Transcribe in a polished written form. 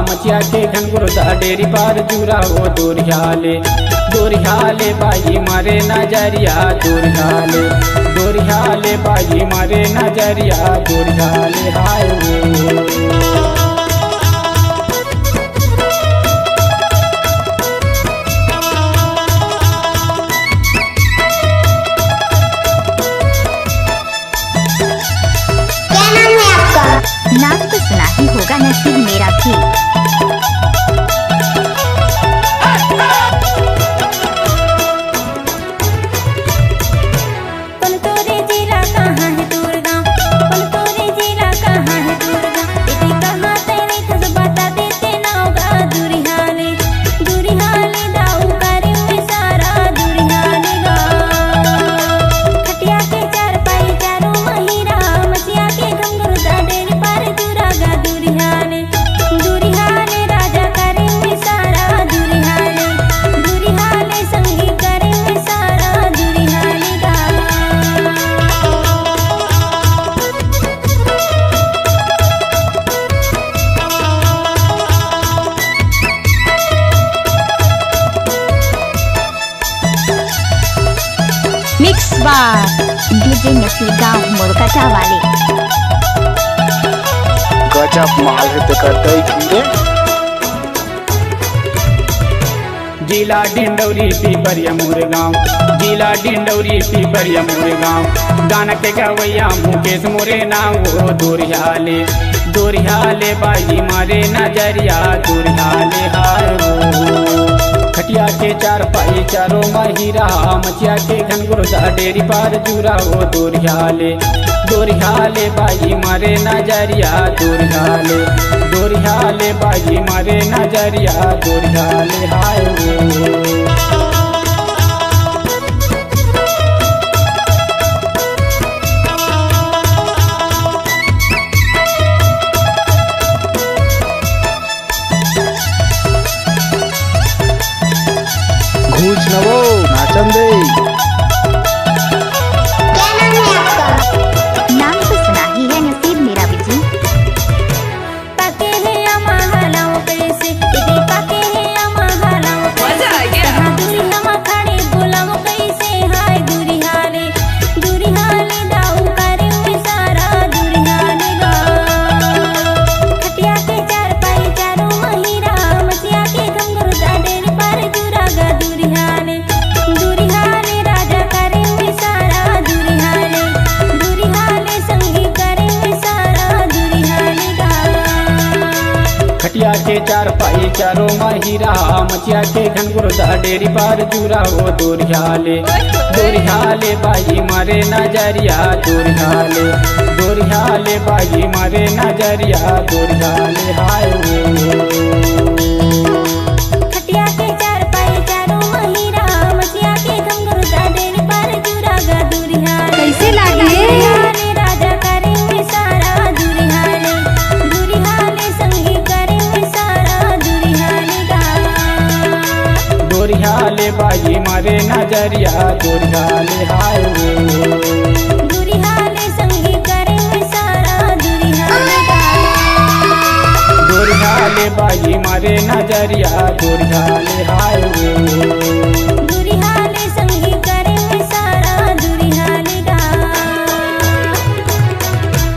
मचिया के घनगुरदा डेरी पार जुरा हो दोरियाले बाई मारे नजरिया दोरियाले बाई मारे नजरिया दोरियाले हाय नाम तो सुना ही होगा नसीब मेरा भी। मिक्स बार डीजे नसीब गाँव मुरकटा वाले। गजब माल है तो करते ही कीड़े। जिला डिंडौरी पीपरिया मुरगांव जिला डिंडौरी पीपरिया मुरगांव गाना के गवैया मुकेश मोरे नाम वो दोरियाले बाई मारे नजरिया दोरियाले हाय वो खटिया के चार पाई चारों महिरा मचिया के घनगुरदा डेरी पार जुरा हो दोरियाले बाई मारे नजरिया दोरियाले बाई मारे नजरिया दोरियाले हाय वो घूस न वो नाचन दे। नाम तो सुना ही है नसीब मेरा भी जी। खटिया के चार पाई चारों महिरा मचिया के घनगुरदा डेरी पार जुरा हो दोरियाले बाई मारे नजरिया दोरियाले बाई मारे नजरिया दोरियाले हाय वो कैसे लागे दोरियाले बाई मारे नजरिया दोरियाले हाय वो दोरियाले बाई मारे नजरिया दोरियाले हाय वो।